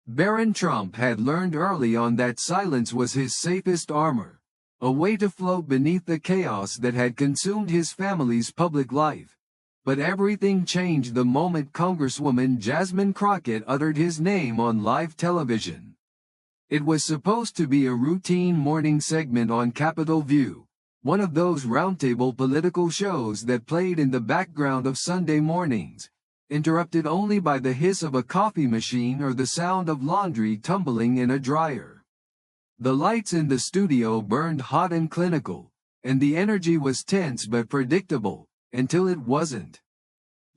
Barron Trump had learned early on that silence was his safest armor, a way to float beneath the chaos that had consumed his family's public life. But everything changed the moment Congresswoman Jasmine Crockett uttered his name on live television. It was supposed to be a routine morning segment on Capitol View, one of those roundtable political shows that played in the background of Sunday mornings, interrupted only by the hiss of a coffee machine or the sound of laundry tumbling in a dryer. The lights in the studio burned hot and clinical, and the energy was tense but predictable, until it wasn't.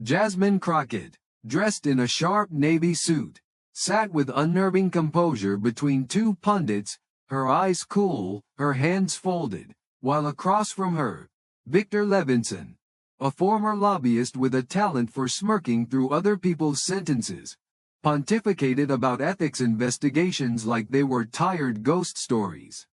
Jasmine Crockett, dressed in a sharp navy suit, sat with unnerving composure between two pundits, her eyes cool, her hands folded, while across from her, Victor Levinson, a former lobbyist with a talent for smirking through other people's sentences, pontificated about ethics investigations like they were tired ghost stories.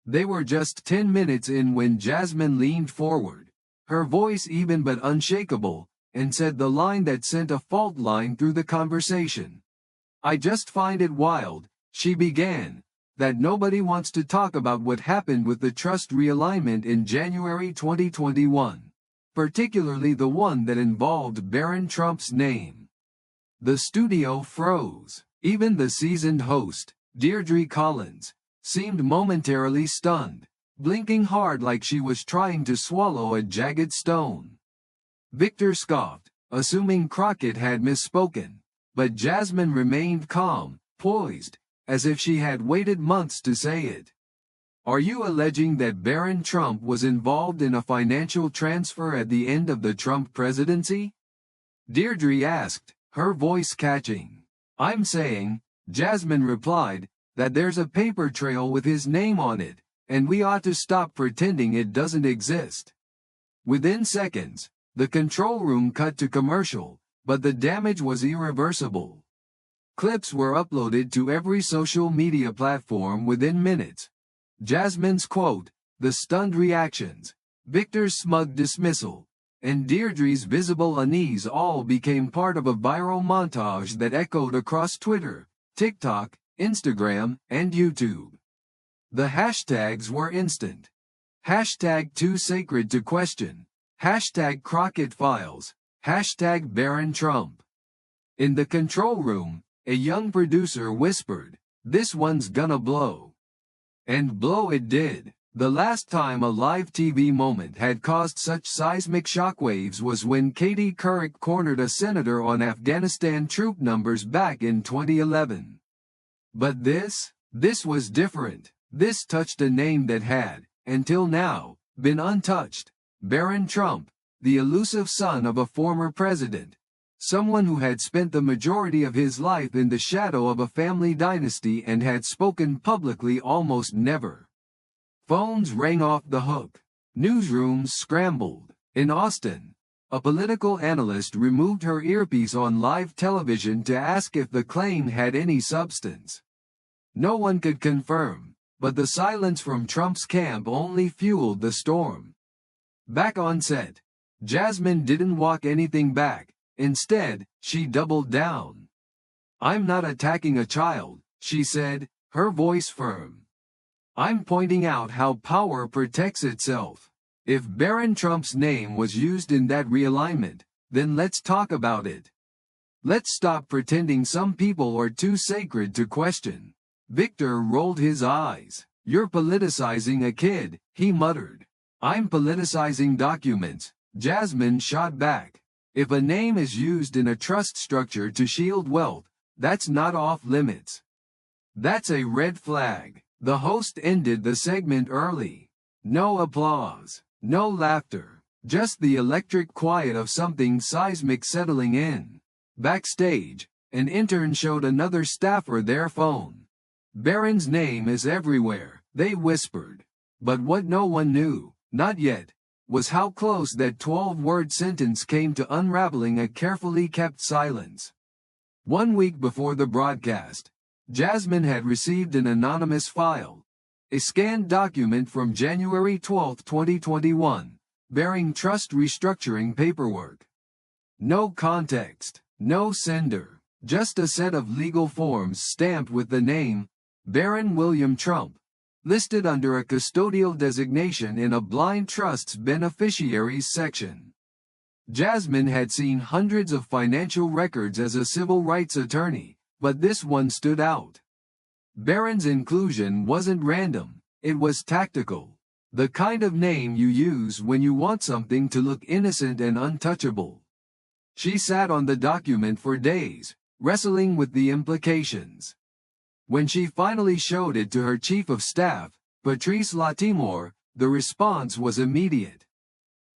They were just 10 minutes in when Jasmine leaned forward, her voice even but unshakable, and said the line that sent a fault line through the conversation. "I just find it wild," she began, "that nobody wants to talk about what happened with the trust realignment in January 2021, particularly the one that involved Barron Trump's name." The studio froze. Even the seasoned host, Deirdre Collins, seemed momentarily stunned, blinking hard like she was trying to swallow a jagged stone. Victor scoffed, assuming Crockett had misspoken, but Jasmine remained calm, poised, as if she had waited months to say it. "Are you alleging that Barron Trump was involved in a financial transfer at the end of the Trump presidency?" Deirdre asked, her voice catching. "I'm saying," Jasmine replied, "that there's a paper trail with his name on it, and we ought to stop pretending it doesn't exist." Within seconds, the control room cut to commercial, but the damage was irreversible. Clips were uploaded to every social media platform within minutes. Jasmine's quote, the stunned reactions, Victor's smug dismissal, and Deirdre's visible unease all became part of a viral montage that echoed across Twitter, TikTok, Instagram, and YouTube. The hashtags were instant. Hashtag too sacred to question. Hashtag Crockett Files. Hashtag Barron Trump. In the control room, a young producer whispered, "This one's gonna blow." And blow it did. The last time a live TV moment had caused such seismic shockwaves was when Katie Couric cornered a senator on Afghanistan troop numbers back in 2011. But this was different. This touched a name that had, until now, been untouched. Barron Trump, the elusive son of a former president. Someone who had spent the majority of his life in the shadow of a family dynasty and had spoken publicly almost never. Phones rang off the hook. Newsrooms scrambled. In Austin, a political analyst removed her earpiece on live television to ask if the claim had any substance. No one could confirm, but the silence from Trump's camp only fueled the storm. Back on set, Jasmine didn't walk anything back. Instead, she doubled down. "I'm not attacking a child," she said, her voice firm. "I'm pointing out how power protects itself. If Barron Trump's name was used in that realignment, then let's talk about it. Let's stop pretending some people are too sacred to question." Victor rolled his eyes. "You're politicizing a kid," he muttered. "I'm politicizing documents," Jasmine shot back. "If a name is used in a trust structure to shield wealth, that's not off limits. That's a red flag." The host ended the segment early. No applause, no laughter, just the electric quiet of something seismic settling in. Backstage, an intern showed another staffer their phone. "Barron's name is everywhere," they whispered. But what no one knew, not yet, was how close that 12-word sentence came to unraveling a carefully kept silence. 1 week before the broadcast, Jasmine had received an anonymous file, a scanned document from January 12, 2021, bearing trust restructuring paperwork. No context, no sender, Just a set of legal forms stamped with the name, Barron William Trump, listed under a custodial designation in a blind trust's beneficiaries section. Jasmine had seen hundreds of financial records as a civil rights attorney, but this one stood out. Barron's inclusion wasn't random, it was tactical. The kind of name you use when you want something to look innocent and untouchable. She sat on the document for days, wrestling with the implications. When she finally showed it to her chief of staff, Patrice Latimore, the response was immediate.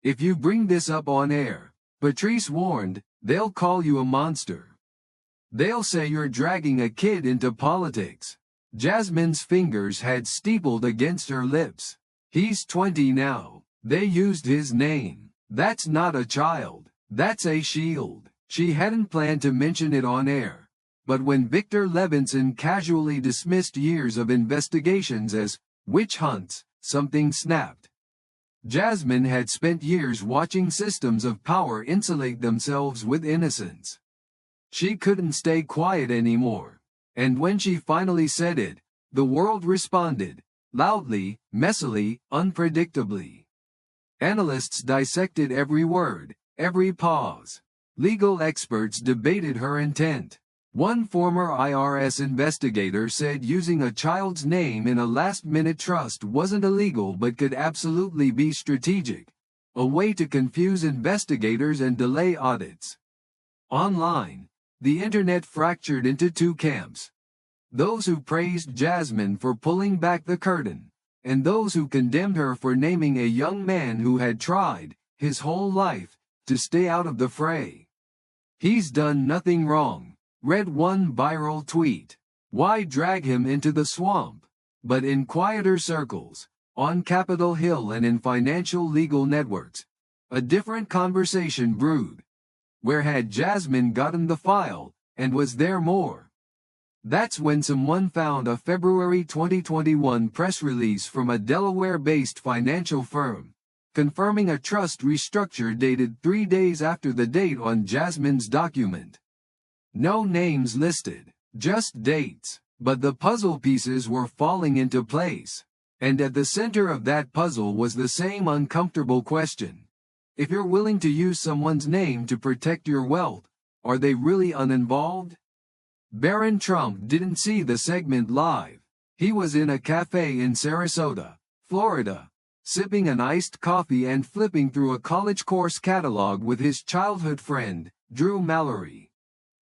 "If you bring this up on air," Patrice warned, "they'll call you a monster. They'll say you're dragging a kid into politics." Jasmine's fingers had steepled against her lips. "He's 20 now. They used his name. That's not a child. That's a shield." She hadn't planned to mention it on air. But when Victor Levinson casually dismissed years of investigations as witch hunts, something snapped. Jasmine had spent years watching systems of power insulate themselves with innocence. She couldn't stay quiet anymore. And when she finally said it, the world responded, loudly, messily, unpredictably. Analysts dissected every word, every pause. Legal experts debated her intent. One former IRS investigator said using a child's name in a last-minute trust wasn't illegal but could absolutely be strategic, a way to confuse investigators and delay audits. Online, the internet fractured into two camps. Those who praised Jasmine for pulling back the curtain, and those who condemned her for naming a young man who had tried, his whole life, to stay out of the fray. "He's done nothing wrong," read one viral tweet. "Why drag him into the swamp?" But in quieter circles, on Capitol Hill and in financial legal networks, a different conversation brewed. Where had Jasmine gotten the file, and was there more? That's when someone found a February 2021 press release from a Delaware-based financial firm, confirming a trust restructure dated 3 days after the date on Jasmine's document. No names listed, just dates, but the puzzle pieces were falling into place. And at the center of that puzzle was the same uncomfortable question. If you're willing to use someone's name to protect your wealth, are they really uninvolved? Barron Trump didn't see the segment live. He was in a cafe in Sarasota, Florida, sipping an iced coffee and flipping through a college course catalog with his childhood friend, Drew Mallory.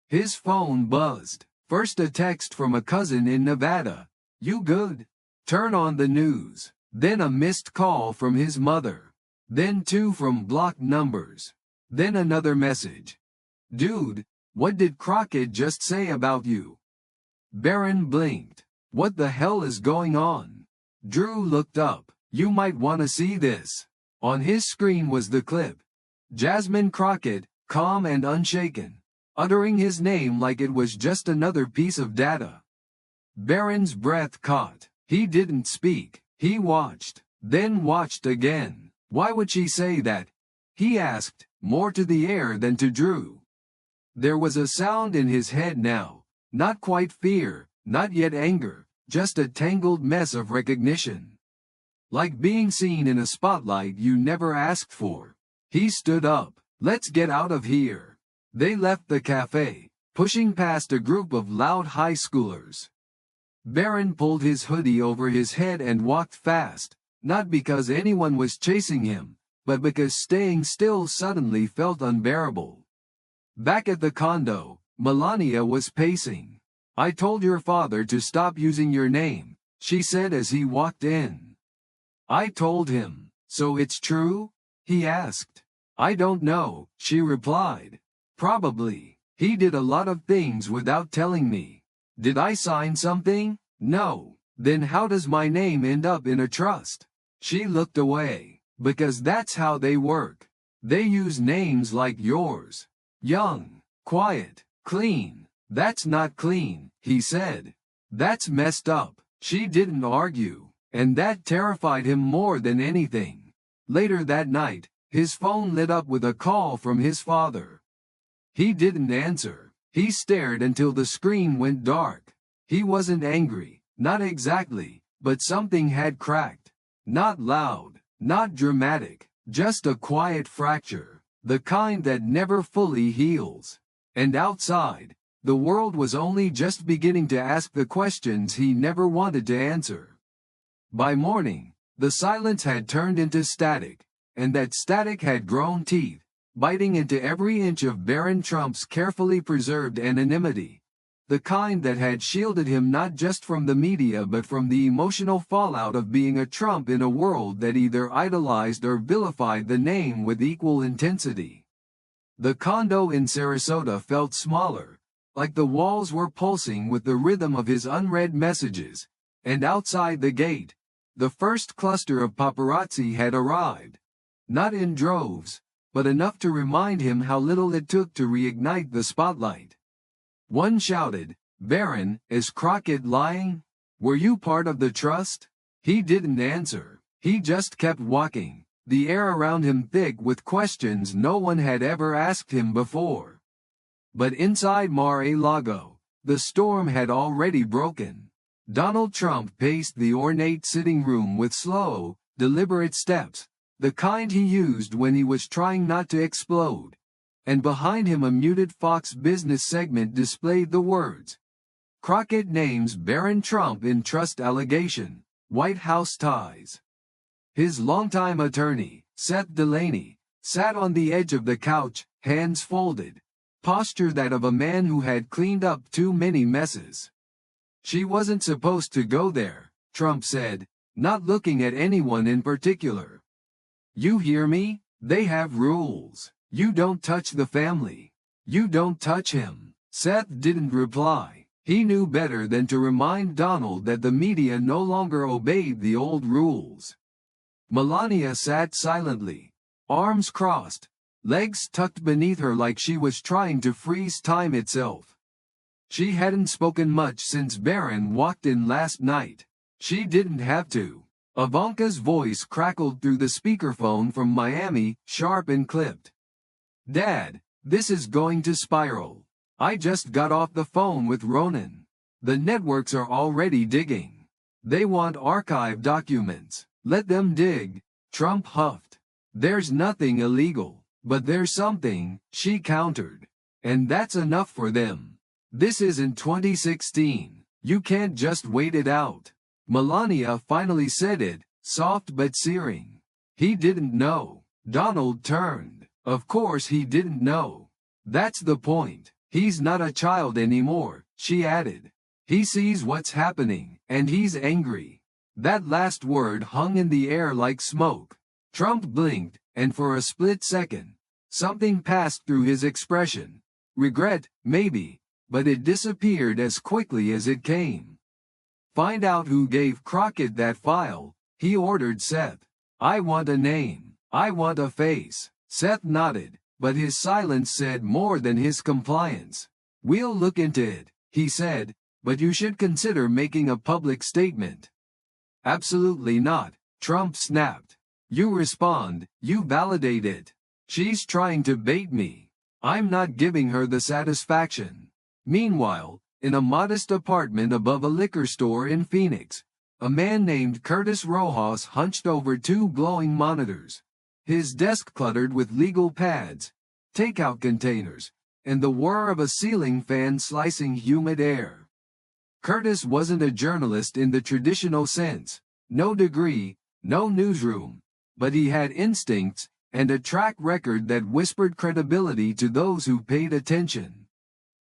His phone buzzed. First a text from a cousin in Nevada. "You good? Turn on the news." Then a missed call from his mother. Then 2 from blocked numbers. Then another message. "Dude, what did Crockett just say about you?" Barron blinked. "What the hell is going on?" Drew looked up. "You might want to see this." On his screen was the clip. Jasmine Crockett, calm and unshaken, uttering his name like it was just another piece of data. Barron's breath caught. He didn't speak. He watched, then watched again. "Why would she say that?" he asked, more to the air than to Drew. There was a sound in his head now, not quite fear, not yet anger, just a tangled mess of recognition. Like being seen in a spotlight you never asked for. He stood up. "Let's get out of here." They left the cafe, pushing past a group of loud high schoolers. Barron pulled his hoodie over his head and walked fast, not because anyone was chasing him, but because staying still suddenly felt unbearable. Back at the condo, Melania was pacing. "I told your father to stop using your name," she said as he walked in. "I told him. So it's true?" he asked. "I don't know," she replied. "Probably. He did a lot of things without telling me." "Did I sign something?" "No." "Then how does my name end up in a trust?" She looked away. "Because that's how they work. They use names like yours. Young, quiet, clean." "That's not clean," he said. "That's messed up." She didn't argue, and that terrified him more than anything. Later that night, his phone lit up with a call from his father. He didn't answer. He stared until the screen went dark. He wasn't angry, not exactly, but something had cracked. Not loud, not dramatic, just a quiet fracture, the kind that never fully heals. And outside, the world was only just beginning to ask the questions he never wanted to answer. By morning, the silence had turned into static, and that static had grown teeth, biting into every inch of Barron Trump's carefully preserved anonymity. The kind that had shielded him not just from the media but from the emotional fallout of being a Trump in a world that either idolized or vilified the name with equal intensity. The condo in Sarasota felt smaller, like the walls were pulsing with the rhythm of his unread messages, and outside the gate, the first cluster of paparazzi had arrived. Not in droves, but enough to remind him how little it took to reignite the spotlight. One shouted, "Barron, is Crockett lying? Were you part of the trust?" He didn't answer. He just kept walking, the air around him thick with questions no one had ever asked him before. But inside Mar-a-Lago, the storm had already broken. Donald Trump paced the ornate sitting room with slow, deliberate steps, the kind he used when he was trying not to explode. And behind him a muted Fox Business segment displayed the words, "Crockett names Barron Trump in trust allegation, White House ties." His longtime attorney, Seth Delaney, sat on the edge of the couch, hands folded, posture that of a man who had cleaned up too many messes. "She wasn't supposed to go there," Trump said, not looking at anyone in particular. "You hear me? They have rules. You don't touch the family. You don't touch him." Seth didn't reply. He knew better than to remind Donald that the media no longer obeyed the old rules. Melania sat silently, arms crossed, legs tucked beneath her like she was trying to freeze time itself. She hadn't spoken much since Barron walked in last night. She didn't have to. Ivanka's voice crackled through the speakerphone from Miami, sharp and clipped. "Dad, this is going to spiral. I just got off the phone with Ronan. The networks are already digging. They want archive documents. Let them dig," Trump huffed. "There's nothing illegal, but there's something," she countered. "And that's enough for them. This isn't 2016. You can't just wait it out." Melania finally said it, soft but searing. "He didn't know." Donald turned. "Of course he didn't know. That's the point. He's not a child anymore," she added. "He sees what's happening, and he's angry." That last word hung in the air like smoke. Trump blinked, and for a split second, something passed through his expression. Regret, maybe, but it disappeared as quickly as it came. "Find out who gave Crockett that file," he ordered Seth. "I want a name. I want a face." Seth nodded, but his silence said more than his compliance. "We'll look into it," he said, "but you should consider making a public statement." "Absolutely not," Trump snapped. "You respond, you validate it. She's trying to bait me. I'm not giving her the satisfaction." Meanwhile, in a modest apartment above a liquor store in Phoenix, a man named Curtis Rojas hunched over two glowing monitors, his desk cluttered with legal pads, takeout containers, and the whir of a ceiling fan slicing humid air. Curtis wasn't a journalist in the traditional sense, no degree, no newsroom, but he had instincts and a track record that whispered credibility to those who paid attention.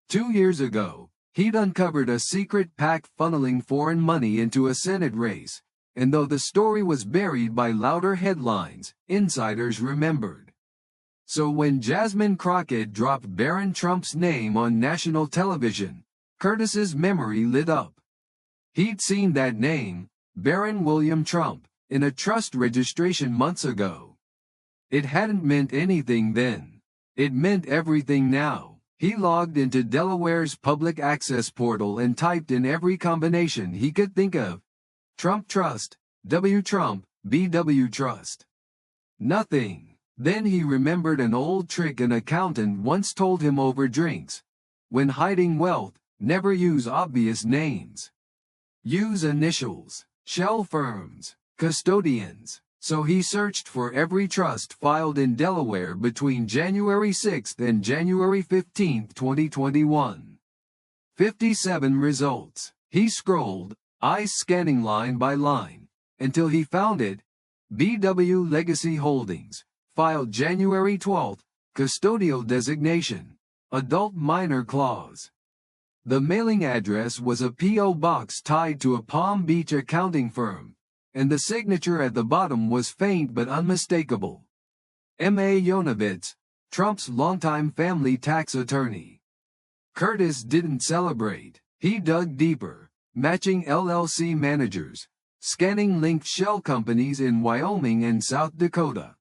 2 years ago, he'd uncovered a secret pact funneling foreign money into a Senate race, and though the story was buried by louder headlines, insiders remembered. So when Jasmine Crockett dropped Barron Trump's name on national television, Curtis's memory lit up. He'd seen that name, Barron William Trump, in a trust registration months ago. It hadn't meant anything then. It meant everything now. He logged into Delaware's public access portal and typed in every combination he could think of. Trump Trust, W Trump, BW Trust. Nothing. Then he remembered an old trick an accountant once told him over drinks. When hiding wealth, never use obvious names. Use initials, shell firms, custodians. So he searched for every trust filed in Delaware between January 6 and January 15, 2021. 57 results. He scrolled, eyes scanning line by line, until he found it. BW Legacy Holdings, filed January 12, custodial designation, adult minor clause. The mailing address was a P.O. box tied to a Palm Beach accounting firm, and the signature at the bottom was faint but unmistakable. M.A. Yonovitz, Trump's longtime family tax attorney. Curtis didn't celebrate. He dug deeper, matching LLC managers, scanning linked shell companies in Wyoming and South Dakota.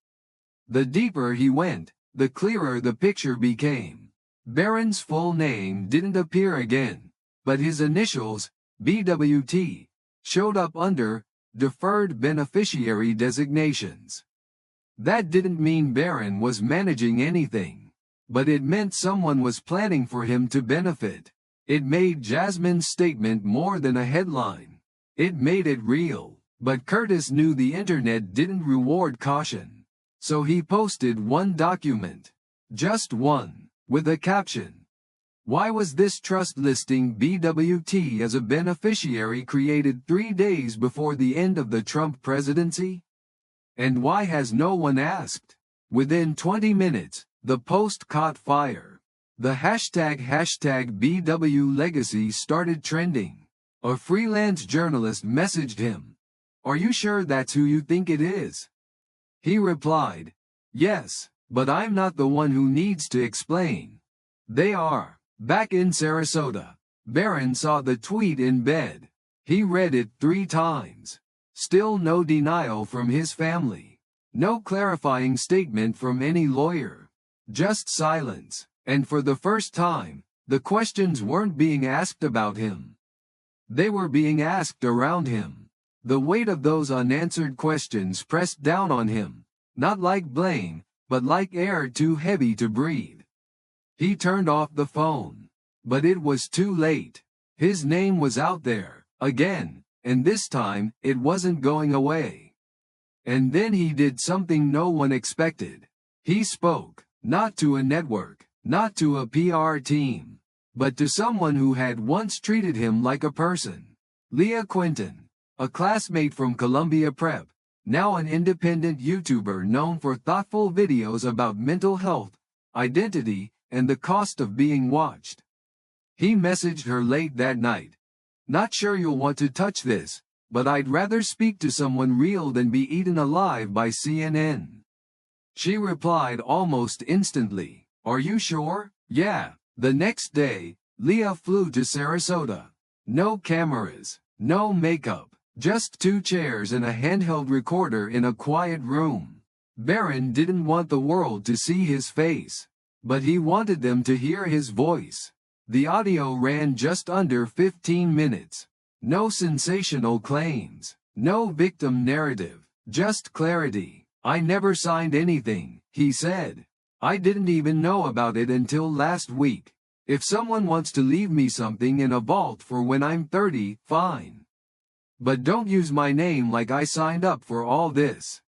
The deeper he went, the clearer the picture became. Barron's full name didn't appear again, but his initials, BWT, showed up under deferred beneficiary designations. That didn't mean Barron was managing anything, but it meant someone was planning for him to benefit. It made Jasmine's statement more than a headline. It made it real. But Curtis knew the internet didn't reward caution. So he posted one document. Just one, with a caption. Why was this trust listing BWT as a beneficiary created 3 days before the end of the Trump presidency? And why has no one asked? Within 20 minutes, the post caught fire. The hashtag #BWLegacy started trending. A freelance journalist messaged him. "Are you sure that's who you think it is?" He replied, "Yes, but I'm not the one who needs to explain." They are. Back in Sarasota, Barron saw the tweet in bed. He read it 3 times. Still no denial from his family. No clarifying statement from any lawyer. Just silence. And for the first time, the questions weren't being asked about him. They were being asked around him. The weight of those unanswered questions pressed down on him, not like blame, but like air too heavy to breathe. He turned off the phone. But it was too late. His name was out there, again, and this time, it wasn't going away. And then he did something no one expected. He spoke, not to a network, not to a PR team, but to someone who had once treated him like a person. Leah Quinton, a classmate from Columbia Prep, now an independent YouTuber known for thoughtful videos about mental health, identity, and the cost of being watched. He messaged her late that night. "Not sure you'll want to touch this, but I'd rather speak to someone real than be eaten alive by CNN." She replied almost instantly, "Are you sure?" "Yeah." The next day, Leah flew to Sarasota. No cameras, no makeup, just 2 chairs and a handheld recorder in a quiet room. Barron didn't want the world to see his face, but he wanted them to hear his voice. The audio ran just under 15 minutes. No sensational claims, no victim narrative, just clarity. "I never signed anything," he said. "I didn't even know about it until last week. If someone wants to leave me something in a vault for when I'm 30, fine. But don't use my name like I signed up for all this."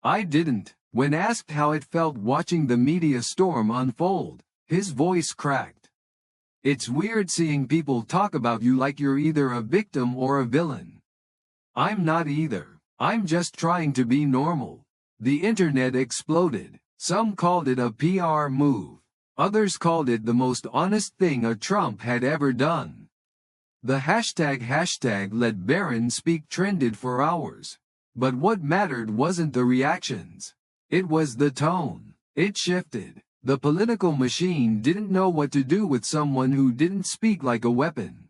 I didn't. When asked how it felt watching the media storm unfold, his voice cracked. "It's weird seeing people talk about you like you're either a victim or a villain. I'm not either. I'm just trying to be normal." The internet exploded. Some called it a PR move. Others called it the most honest thing a Trump had ever done. The hashtag let Barron speak trended for hours. But what mattered wasn't the reactions. It was the tone. It shifted. The political machine didn't know what to do with someone who didn't speak like a weapon.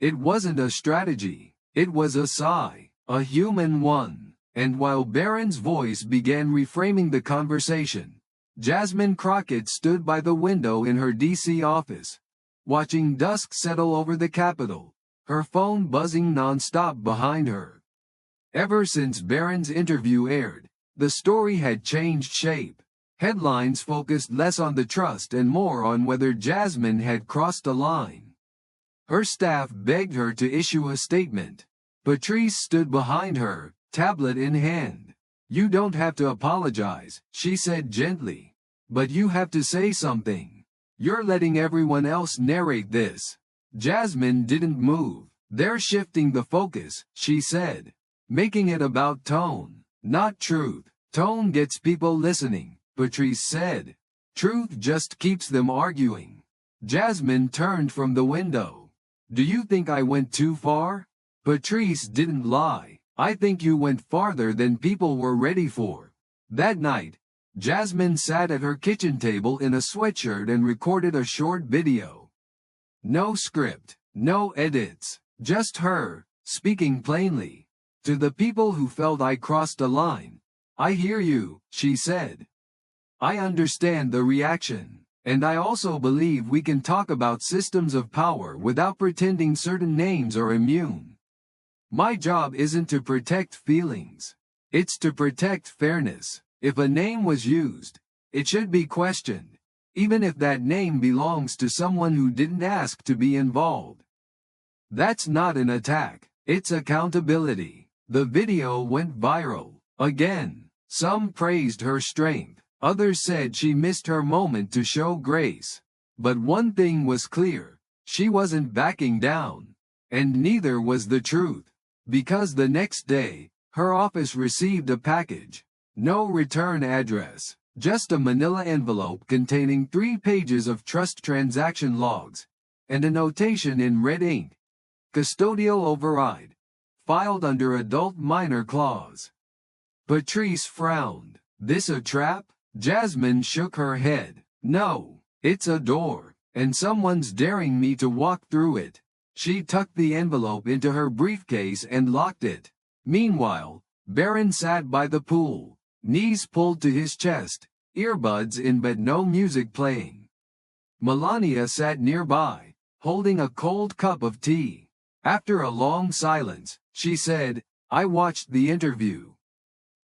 It wasn't a strategy. It was a sigh, a human one. And while Barron's voice began reframing the conversation, Jasmine Crockett stood by the window in her D.C. office, watching dusk settle over the Capitol, her phone buzzing nonstop behind her. Ever since Barron's interview aired, the story had changed shape. Headlines focused less on the trust and more on whether Jasmine had crossed a line. Her staff begged her to issue a statement. Patrice stood behind her, tablet in hand. "You don't have to apologize," she said gently. "But you have to say something. You're letting everyone else narrate this." Jasmine didn't move. "They're shifting the focus," she said. "Making it about tone, not truth. Tone gets people listening," Patrice said. "Truth just keeps them arguing." Jasmine turned from the window. "Do you think I went too far?" Patrice didn't lie. "I think you went farther than people were ready for." That night, Jasmine sat at her kitchen table in a sweatshirt and recorded a short video. No script, no edits, just her, speaking plainly. "To the people who felt I crossed a line, I hear you," she said. "I understand the reaction. And I also believe we can talk about systems of power without pretending certain names are immune. My job isn't to protect feelings. It's to protect fairness. If a name was used, it should be questioned, even if that name belongs to someone who didn't ask to be involved. That's not an attack, it's accountability." The video went viral. Again, some praised her strength. Others said she missed her moment to show grace. But one thing was clear: she wasn't backing down. And neither was the truth. Because the next day, her office received a package. No return address, just a manila envelope containing 3 pages of trust transaction logs, and a notation in red ink: "Custodial override. Filed under adult minor clause." Patrice frowned. "This a trap?" Jasmine shook her head. "No, it's a door, and someone's daring me to walk through it." She tucked the envelope into her briefcase and locked it. Meanwhile, Barron sat by the pool, knees pulled to his chest, earbuds in but no music playing. Melania sat nearby, holding a cold cup of tea. After a long silence, she said, "I watched the interview."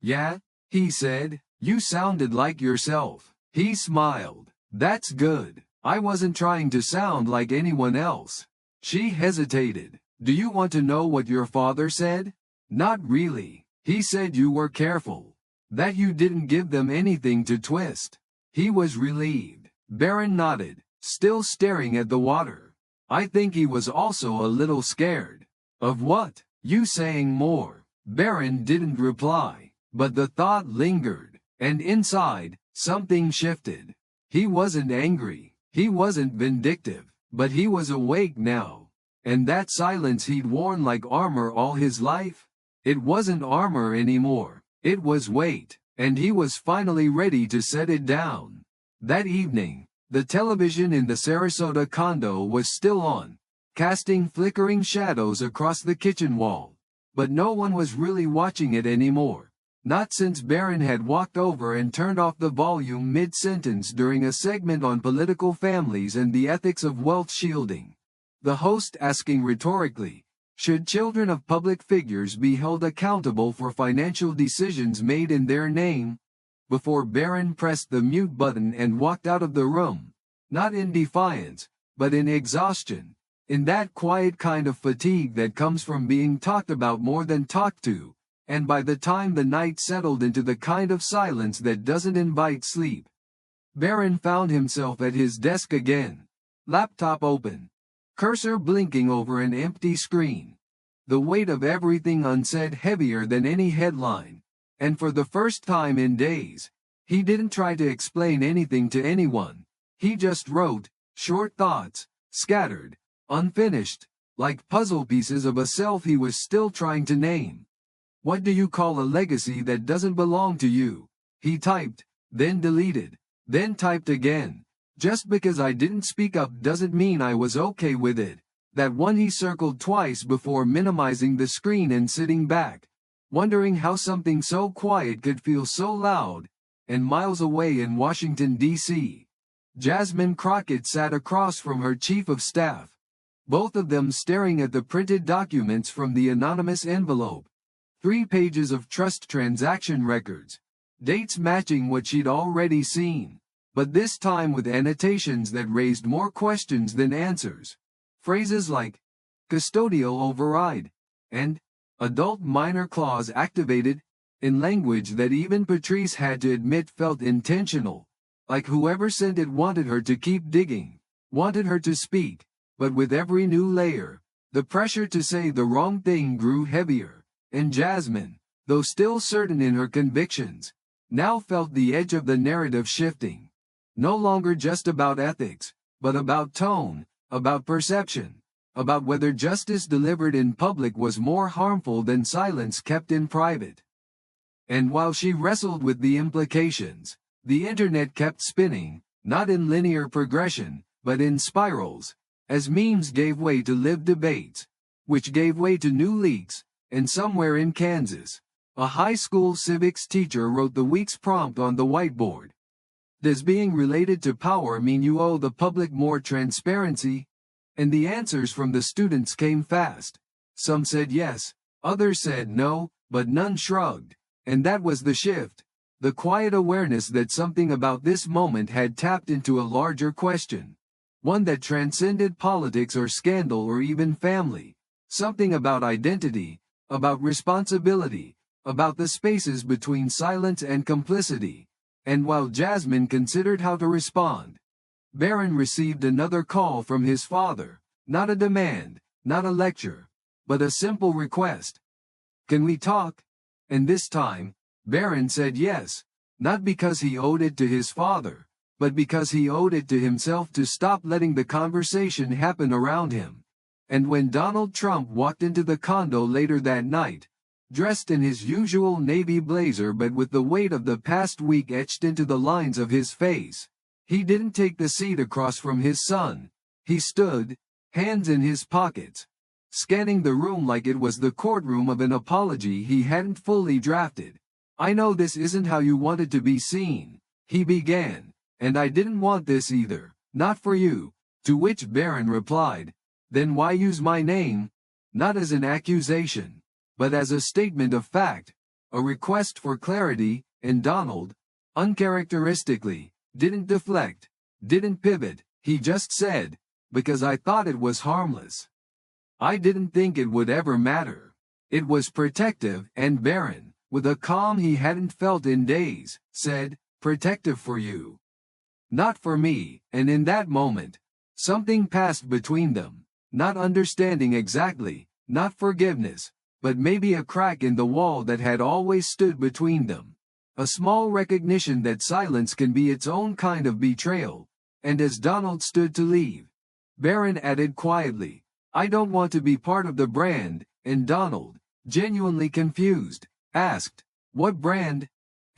"Yeah?" he said. "You sounded like yourself." He smiled. "That's good. I wasn't trying to sound like anyone else." She hesitated. "Do you want to know what your father said?" "Not really. He said you were careful. That you didn't give them anything to twist." He was relieved. Barron nodded, still staring at the water. "I think he was also a little scared." "Of what?" "You saying more." Barron didn't reply, but the thought lingered. And inside, something shifted. He wasn't angry, he wasn't vindictive, but he was awake now. And that silence he'd worn like armor all his life? It wasn't armor anymore, it was weight, and he was finally ready to set it down. That evening, the television in the Sarasota condo was still on, casting flickering shadows across the kitchen wall. But no one was really watching it anymore. Not since Barron had walked over and turned off the volume mid-sentence during a segment on political families and the ethics of wealth shielding. The host asking rhetorically, should children of public figures be held accountable for financial decisions made in their name? Before Barron pressed the mute button and walked out of the room, not in defiance, but in exhaustion, in that quiet kind of fatigue that comes from being talked about more than talked to. And by the time the night settled into the kind of silence that doesn't invite sleep, Barron found himself at his desk again, laptop open, cursor blinking over an empty screen, the weight of everything unsaid heavier than any headline, and for the first time in days, he didn't try to explain anything to anyone. He just wrote, short thoughts, scattered, unfinished, like puzzle pieces of a self he was still trying to name. "What do you call a legacy that doesn't belong to you?" he typed, then deleted, then typed again. "Just because I didn't speak up doesn't mean I was okay with it." That one he circled twice before minimizing the screen and sitting back, wondering how something so quiet could feel so loud. And miles away in Washington, D.C., Jasmine Crockett sat across from her chief of staff, both of them staring at the printed documents from the anonymous envelope. 3 pages of trust transaction records, dates matching what she'd already seen, but this time with annotations that raised more questions than answers. Phrases like custodial override and adult minor clause activated, in language that even Patrice had to admit felt intentional, like whoever sent it wanted her to keep digging, wanted her to speak, but with every new layer, the pressure to say the wrong thing grew heavier, and Jasmine, though still certain in her convictions, now felt the edge of the narrative shifting. No longer just about ethics, but about tone, about perception, about whether justice delivered in public was more harmful than silence kept in private. And while she wrestled with the implications, the internet kept spinning, not in linear progression, but in spirals, as memes gave way to live debates, which gave way to new leaks, and somewhere in Kansas, a high school civics teacher wrote the week's prompt on the whiteboard. Does being related to power mean you owe the public more transparency? And the answers from the students came fast. Some said yes, others said no, but none shrugged. And that was the shift. The quiet awareness that something about this moment had tapped into a larger question. One that transcended politics or scandal or even family. Something about identity, about responsibility, about the spaces between silence and complicity. And while Jasmine considered how to respond, Barron received another call from his father, not a demand, not a lecture, but a simple request. Can we talk? And this time, Barron said yes, not because he owed it to his father, but because he owed it to himself to stop letting the conversation happen around him. And when Donald Trump walked into the condo later that night, dressed in his usual navy blazer but with the weight of the past week etched into the lines of his face, he didn't take the seat across from his son. He stood, hands in his pockets, scanning the room like it was the courtroom of an apology he hadn't fully drafted. I know this isn't how you wanted to be seen, he began, and I didn't want this either, not for you, to which Barron replied, then why use my name? Not as an accusation, but as a statement of fact, a request for clarity, and Donald, uncharacteristically, didn't deflect, didn't pivot, he just said, because I thought it was harmless. I didn't think it would ever matter. It was protective, and Barron, with a calm he hadn't felt in days, said, protective for you. Not for me, and in that moment, something passed between them, not understanding exactly, not forgiveness, but maybe a crack in the wall that had always stood between them. A small recognition that silence can be its own kind of betrayal. And as Donald stood to leave, Barron added quietly, I don't want to be part of the brand, and Donald, genuinely confused, asked, what brand?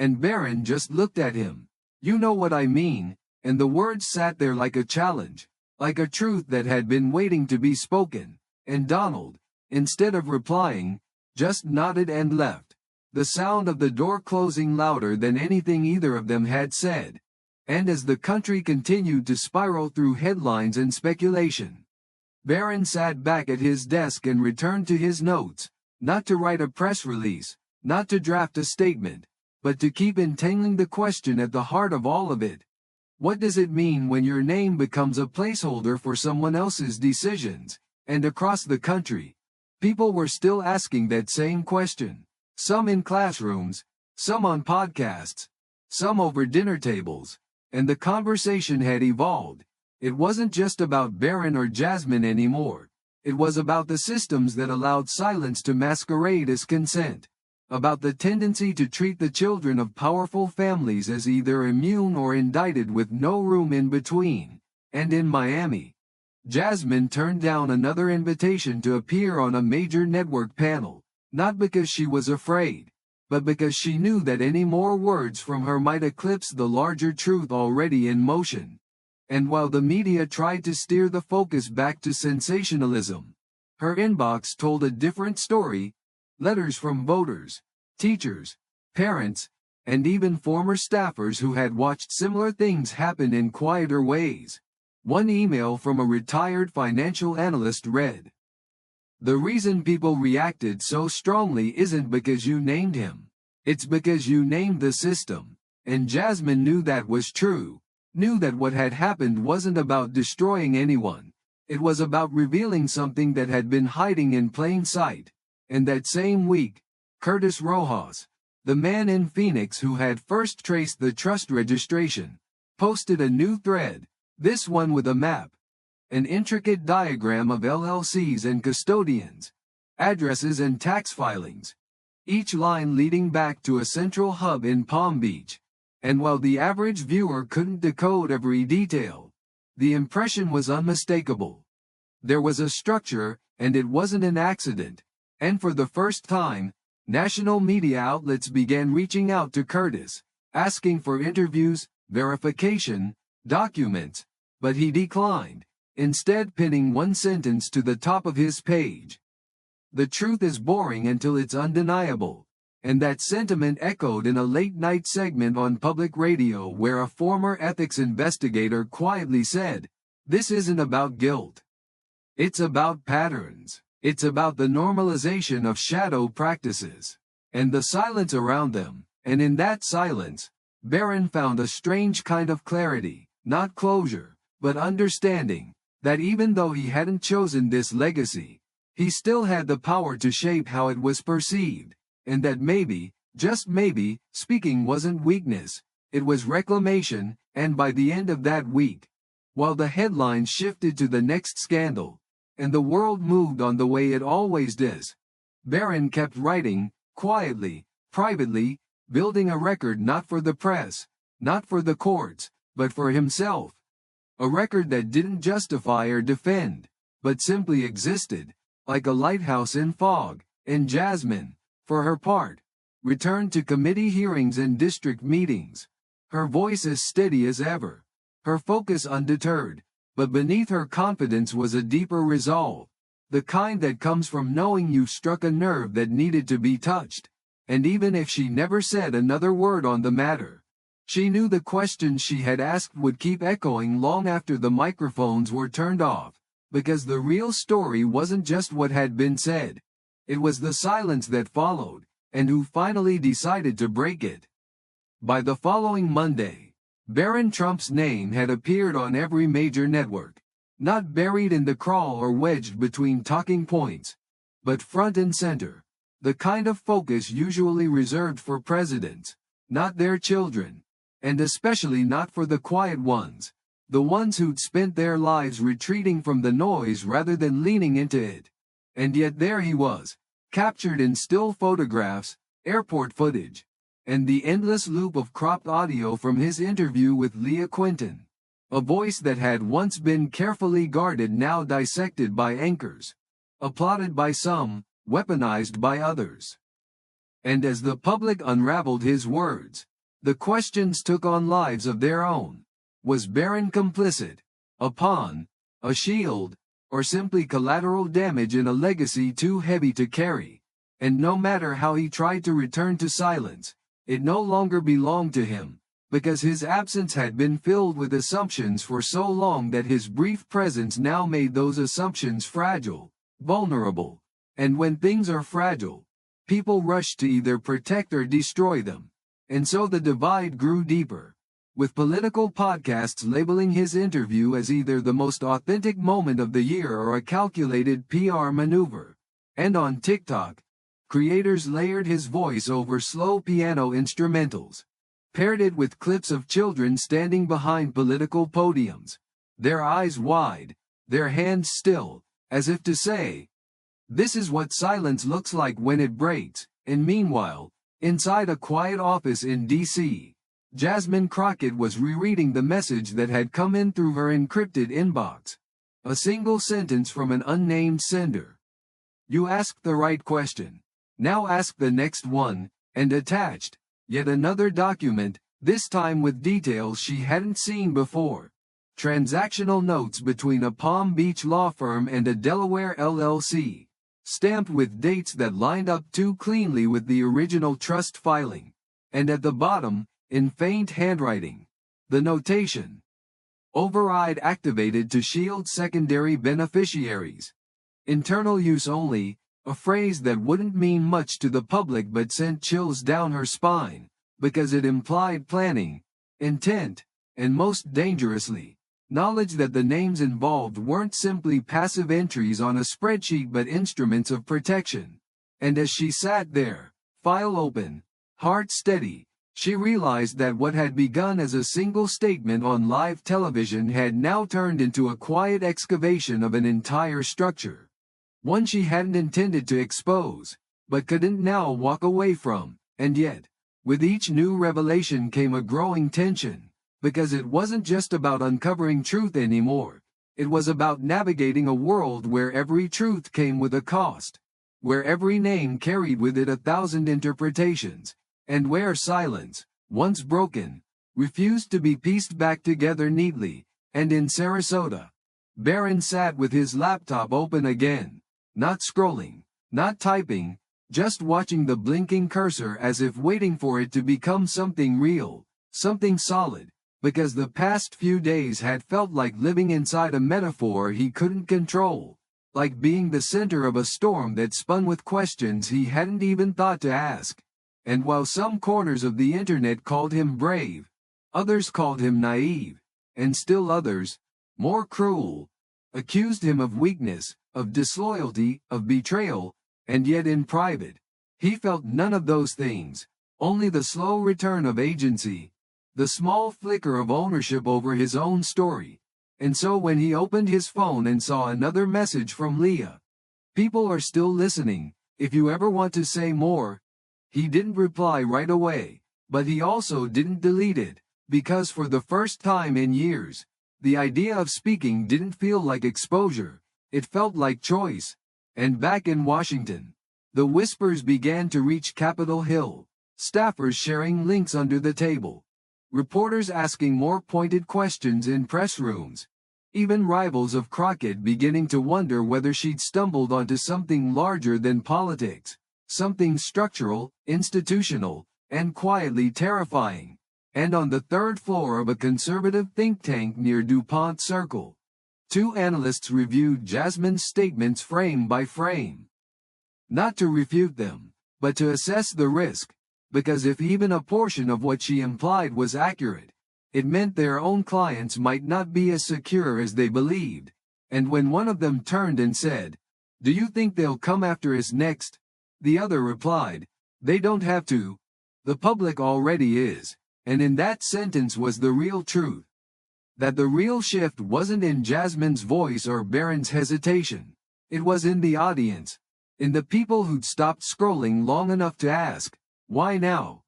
And Barron just looked at him. You know what I mean, and the words sat there like a challenge, like a truth that had been waiting to be spoken, and Donald, instead of replying, just nodded and left, the sound of the door closing louder than anything either of them had said. And as the country continued to spiral through headlines and speculation, Barron sat back at his desk and returned to his notes, not to write a press release, not to draft a statement, but to keep entangling the question at the heart of all of it. What does it mean when your name becomes a placeholder for someone else's decisions? And across the country, people were still asking that same question. Some in classrooms, some on podcasts, some over dinner tables, and the conversation had evolved. It wasn't just about Barron or Jasmine anymore. It was about the systems that allowed silence to masquerade as consent, about the tendency to treat the children of powerful families as either immune or indicted with no room in between. And in Miami, Jasmine turned down another invitation to appear on a major network panel, not because she was afraid, but because she knew that any more words from her might eclipse the larger truth already in motion. And while the media tried to steer the focus back to sensationalism, her inbox told a different story. Letters from voters, teachers, parents, and even former staffers who had watched similar things happen in quieter ways. One email from a retired financial analyst read, the reason people reacted so strongly isn't because you named him. It's because you named the system. And Jasmine knew that was true, knew that what had happened wasn't about destroying anyone. It was about revealing something that had been hiding in plain sight. And that same week, Curtis Rojas, the man in Phoenix who had first traced the trust registration, posted a new thread, this one with a map, an intricate diagram of LLCs and custodians, addresses and tax filings, each line leading back to a central hub in Palm Beach. And while the average viewer couldn't decode every detail, the impression was unmistakable. There was a structure, and it wasn't an accident. And for the first time, national media outlets began reaching out to Curtis, asking for interviews, verification, documents, but he declined, instead pinning one sentence to the top of his page. The truth is boring until it's undeniable. And that sentiment echoed in a late-night segment on public radio where a former ethics investigator quietly said, "This isn't about guilt. It's about patterns. It's about the normalization of shadow practices, and the silence around them." And in that silence, Barron found a strange kind of clarity, not closure, but understanding, that even though he hadn't chosen this legacy, he still had the power to shape how it was perceived. And that maybe, just maybe, speaking wasn't weakness, it was reclamation. And by the end of that week, while the headlines shifted to the next scandal, and the world moved on the way it always does, Barron kept writing, quietly, privately, building a record not for the press, not for the courts, but for himself. A record that didn't justify or defend, but simply existed, like a lighthouse in fog. And Jasmine, for her part, returned to committee hearings and district meetings, her voice as steady as ever, her focus undeterred, but beneath her confidence was a deeper resolve, the kind that comes from knowing you've struck a nerve that needed to be touched. And even if she never said another word on the matter, she knew the questions she had asked would keep echoing long after the microphones were turned off, because the real story wasn't just what had been said. It was the silence that followed, and who finally decided to break it. By the following Monday, Barron Trump's name had appeared on every major network, not buried in the crawl or wedged between talking points, but front and center, the kind of focus usually reserved for presidents, not their children, and especially not for the quiet ones, the ones who'd spent their lives retreating from the noise rather than leaning into it. And yet there he was, captured in still photographs, airport footage, and the endless loop of cropped audio from his interview with Leah Quinton, a voice that had once been carefully guarded now dissected by anchors, applauded by some, weaponized by others. And as the public unraveled his words, the questions took on lives of their own. Was Barron complicit, a pawn, a shield, or simply collateral damage in a legacy too heavy to carry? And no matter how he tried to return to silence, it no longer belonged to him, because his absence had been filled with assumptions for so long that his brief presence now made those assumptions fragile, vulnerable. And when things are fragile, people rush to either protect or destroy them. And so the divide grew deeper, with political podcasts labeling his interview as either the most authentic moment of the year or a calculated PR maneuver. And on TikTok, creators layered his voice over slow piano instrumentals, paired it with clips of children standing behind political podiums, their eyes wide, their hands still, as if to say, "This is what silence looks like when it breaks." And meanwhile, inside a quiet office in D.C., Jasmine Crockett was rereading the message that had come in through her encrypted inbox. A single sentence from an unnamed sender. "You asked the right question. Now ask the next one," and attached, yet another document, this time with details she hadn't seen before. Transactional notes between a Palm Beach law firm and a Delaware LLC, stamped with dates that lined up too cleanly with the original trust filing. And at the bottom, in faint handwriting, the notation: "Override activated to shield secondary beneficiaries. Internal use only. a phrase that wouldn't mean much to the public but sent chills down her spine, because it implied planning, intent, and most dangerously, knowledge that the names involved weren't simply passive entries on a spreadsheet but instruments of protection. And as she sat there, file open, heart steady, she realized that what had begun as a single statement on live television had now turned into a quiet excavation of an entire structure. One she hadn't intended to expose, but couldn't now walk away from, and yet, with each new revelation came a growing tension. Because it wasn't just about uncovering truth anymore, it was about navigating a world where every truth came with a cost, where every name carried with it 1,000 interpretations, and where silence, once broken, refused to be pieced back together neatly. And in Sarasota, Barron sat with his laptop open again, not scrolling, not typing, just watching the blinking cursor as if waiting for it to become something real, something solid. Because the past few days had felt like living inside a metaphor he couldn't control, like being the center of a storm that spun with questions he hadn't even thought to ask. And while some corners of the internet called him brave, others called him naive, and still others, more cruel, accused him of weakness, of disloyalty, of betrayal, and yet in private, he felt none of those things, only the slow return of agency, the small flicker of ownership over his own story. And so when he opened his phone and saw another message from Leah, "People are still listening, if you ever want to say more," he didn't reply right away, but he also didn't delete it, because for the first time in years, the idea of speaking didn't feel like exposure, it felt like choice. And back in Washington, the whispers began to reach Capitol Hill, staffers sharing links under the table, reporters asking more pointed questions in press rooms, even rivals of Crockett beginning to wonder whether she'd stumbled onto something larger than politics, something structural, institutional, and quietly terrifying. And on the third floor of a conservative think tank near DuPont Circle, two analysts reviewed Jasmine's statements frame by frame. Not to refute them, but to assess the risk. Because if even a portion of what she implied was accurate, it meant their own clients might not be as secure as they believed. And when one of them turned and said, "Do you think they'll come after us next?" the other replied, "They don't have to. The public already is." And in that sentence was the real truth. That the real shift wasn't in Jasmine's voice or Barron's hesitation. It was in the audience, in the people who'd stopped scrolling long enough to ask, "Why now?"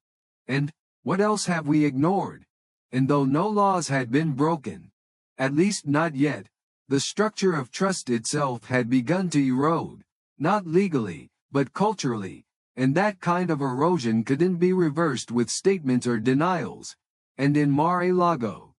And, "What else have we ignored?" And though no laws had been broken, at least not yet, the structure of trust itself had begun to erode, not legally, but culturally, and that kind of erosion couldn't be reversed with statements or denials. And in Mar-a-Lago,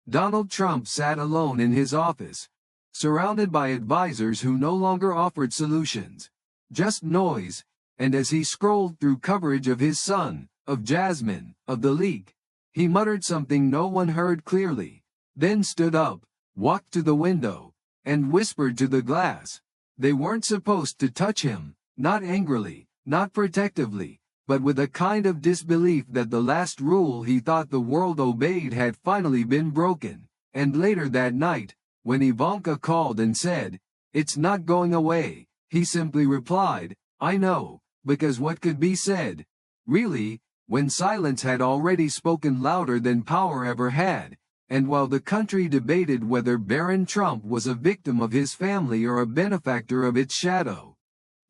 Donald Trump sat alone in his office, surrounded by advisors who no longer offered solutions, just noise. And as he scrolled through coverage of his son, of Jasmine, of the leak, he muttered something no one heard clearly, then stood up, walked to the window, and whispered to the glass. They weren't supposed to touch him, not angrily, not protectively, but with a kind of disbelief that the last rule he thought the world obeyed had finally been broken. And later that night, when Ivanka called and said, "It's not going away," he simply replied, "I know." Because what could be said, really, when silence had already spoken louder than power ever had? And while the country debated whether Barron Trump was a victim of his family or a benefactor of its shadow,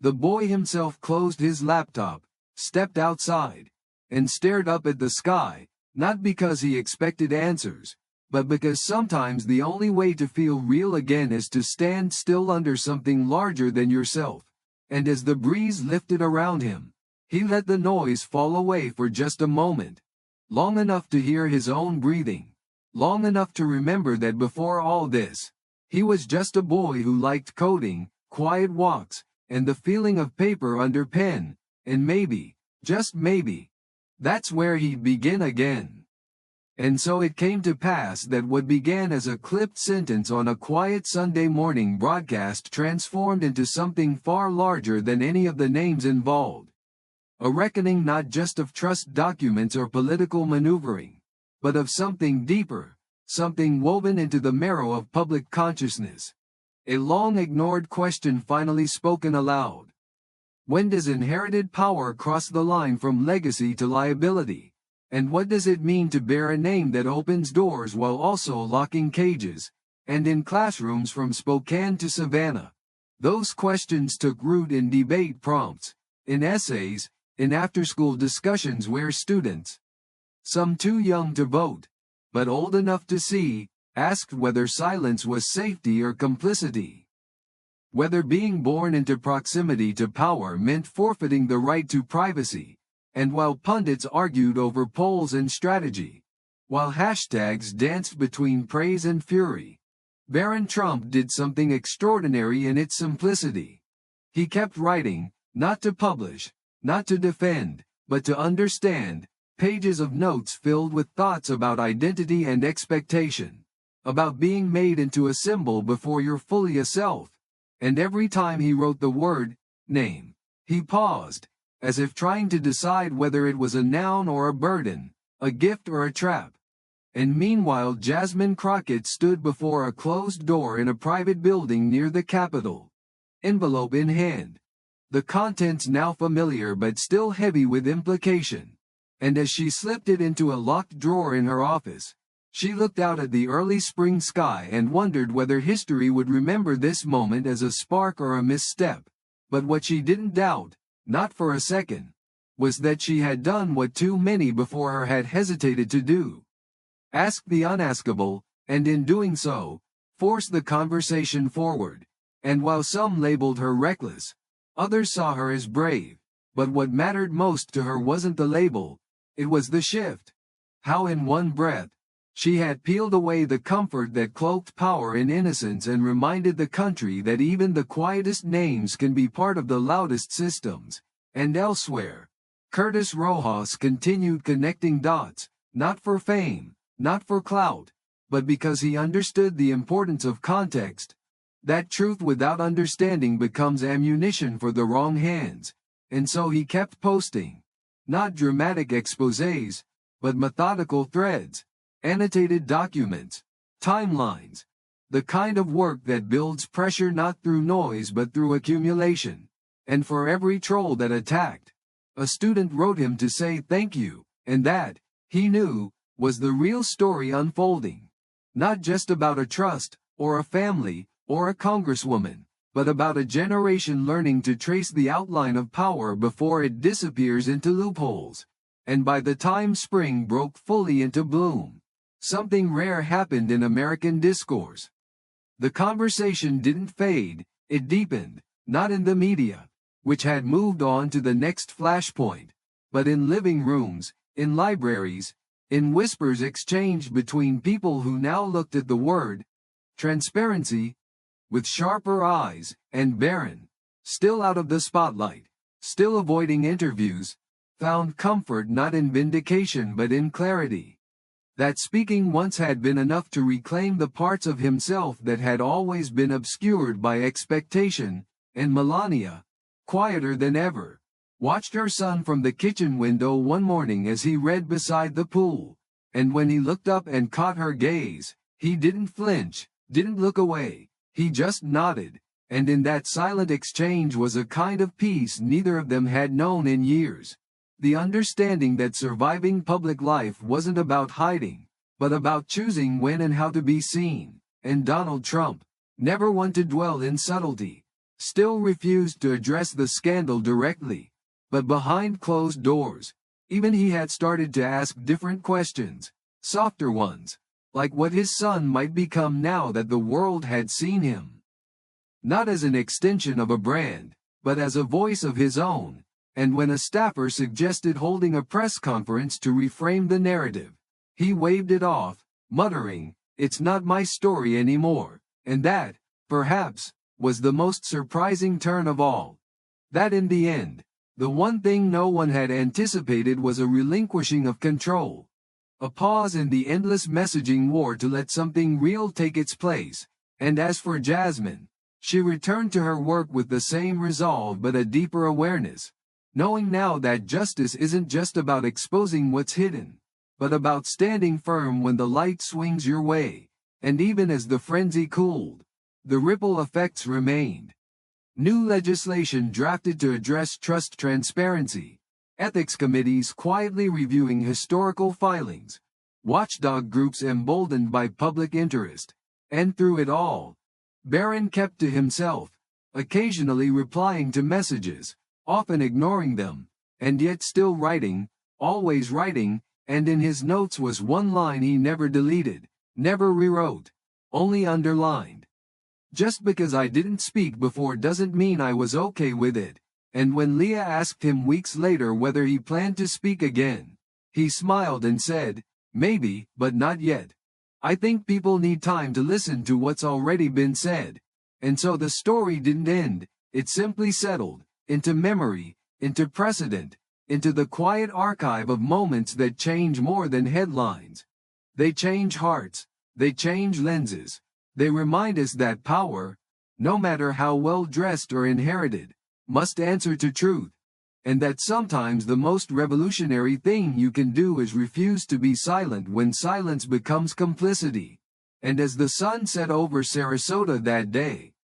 the boy himself closed his laptop, stepped outside, and stared up at the sky, not because he expected answers, but because sometimes the only way to feel real again is to stand still under something larger than yourself. And as the breeze lifted around him, he let the noise fall away for just a moment, long enough to hear his own breathing, long enough to remember that before all this, he was just a boy who liked coding, quiet walks, and the feeling of paper under pen, and maybe, just maybe, that's where he'd begin again. And so it came to pass that what began as a clipped sentence on a quiet Sunday morning broadcast transformed into something far larger than any of the names involved. A reckoning not just of trust documents or political maneuvering, but of something deeper, something woven into the marrow of public consciousness. A long-ignored question finally spoken aloud. When does inherited power cross the line from legacy to liability? And what does it mean to bear a name that opens doors while also locking cages? And in classrooms from Spokane to Savannah, those questions took root in debate prompts, in essays, in after-school discussions where students, some too young to vote, but old enough to see, asked whether silence was safety or complicity. Whether being born into proximity to power meant forfeiting the right to privacy. And while pundits argued over polls and strategy, while hashtags danced between praise and fury, Barron Trump did something extraordinary in its simplicity. He kept writing, not to publish, not to defend, but to understand, pages of notes filled with thoughts about identity and expectation, about being made into a symbol before you're fully a self. And every time he wrote the word, name, he paused, as if trying to decide whether it was a noun or a burden, a gift or a trap. And meanwhile Jasmine Crockett stood before a closed door in a private building near the Capitol, envelope in hand. The contents now familiar but still heavy with implication. And as she slipped it into a locked drawer in her office, she looked out at the early spring sky and wondered whether history would remember this moment as a spark or a misstep. But what she didn't doubt, not for a second, was that she had done what too many before her had hesitated to do. Ask the unaskable, and in doing so, force the conversation forward. And while some labeled her reckless, others saw her as brave. But what mattered most to her wasn't the label, it was the shift. How in one breath, she had peeled away the comfort that cloaked power in innocence and reminded the country that even the quietest names can be part of the loudest systems. And elsewhere, Curtis Rojas continued connecting dots, not for fame, not for clout, but because he understood the importance of context. That truth without understanding becomes ammunition for the wrong hands. And so he kept posting, not dramatic exposés, but methodical threads, annotated documents, timelines, the kind of work that builds pressure not through noise but through accumulation. And for every troll that attacked, a student wrote him to say thank you, and that, he knew, was the real story unfolding. Not just about a trust, or a family, or a congresswoman, but about a generation learning to trace the outline of power before it disappears into loopholes. And by the time spring broke fully into bloom, something rare happened in American discourse. The conversation didn't fade, it deepened, not in the media, which had moved on to the next flashpoint, but in living rooms, in libraries, in whispers exchanged between people who now looked at the word transparency with sharper eyes. And Barron, still out of the spotlight, still avoiding interviews, found comfort not in vindication but in clarity. That speaking once had been enough to reclaim the parts of himself that had always been obscured by expectation. And Melania, quieter than ever, watched her son from the kitchen window one morning as he read beside the pool. And when he looked up and caught her gaze, he didn't flinch, didn't look away, he just nodded. And in that silent exchange was a kind of peace neither of them had known in years. The understanding that surviving public life wasn't about hiding, but about choosing when and how to be seen. And Donald Trump, never one to dwell in subtlety, still refused to address the scandal directly. But behind closed doors, even he had started to ask different questions, softer ones, like what his son might become now that the world had seen him. Not as an extension of a brand, but as a voice of his own. And when a staffer suggested holding a press conference to reframe the narrative, he waved it off, muttering, "It's not my story anymore." And that, perhaps, was the most surprising turn of all. That in the end, the one thing no one had anticipated was a relinquishing of control. A pause in the endless messaging war to let something real take its place. And as for Jasmine, she returned to her work with the same resolve but a deeper awareness, knowing now that justice isn't just about exposing what's hidden, but about standing firm when the light swings your way. And even as the frenzy cooled, the ripple effects remained. New legislation drafted to address trust transparency, ethics committees quietly reviewing historical filings, watchdog groups emboldened by public interest, and through it all, Barron kept to himself, occasionally replying to messages, often ignoring them, and yet still writing, always writing, and in his notes was one line he never deleted, never rewrote, only underlined. Just because I didn't speak before doesn't mean I was okay with it. And when Leah asked him weeks later whether he planned to speak again, he smiled and said, "Maybe, but not yet. I think people need time to listen to what's already been said." And so the story didn't end, it simply settled, into memory, into precedent, into the quiet archive of moments that change more than headlines. They change hearts, they change lenses, they remind us that power, no matter how well dressed or inherited, must answer to truth, and that sometimes the most revolutionary thing you can do is refuse to be silent when silence becomes complicity. And as the sun set over Sarasota that day,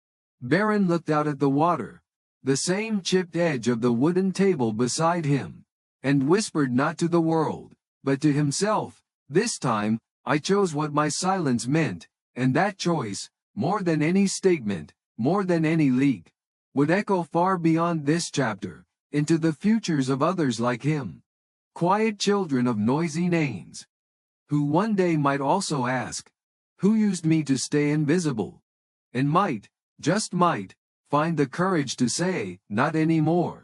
Barron looked out at the water, the same chipped edge of the wooden table beside him, and whispered not to the world, but to himself, "This time, I chose what my silence meant," and that choice, more than any statement, more than any leak, would echo far beyond this chapter, into the futures of others like him. Quiet children of noisy names, who one day might also ask, "Who used me to stay invisible?" And might, just might, find the courage to say, "Not anymore."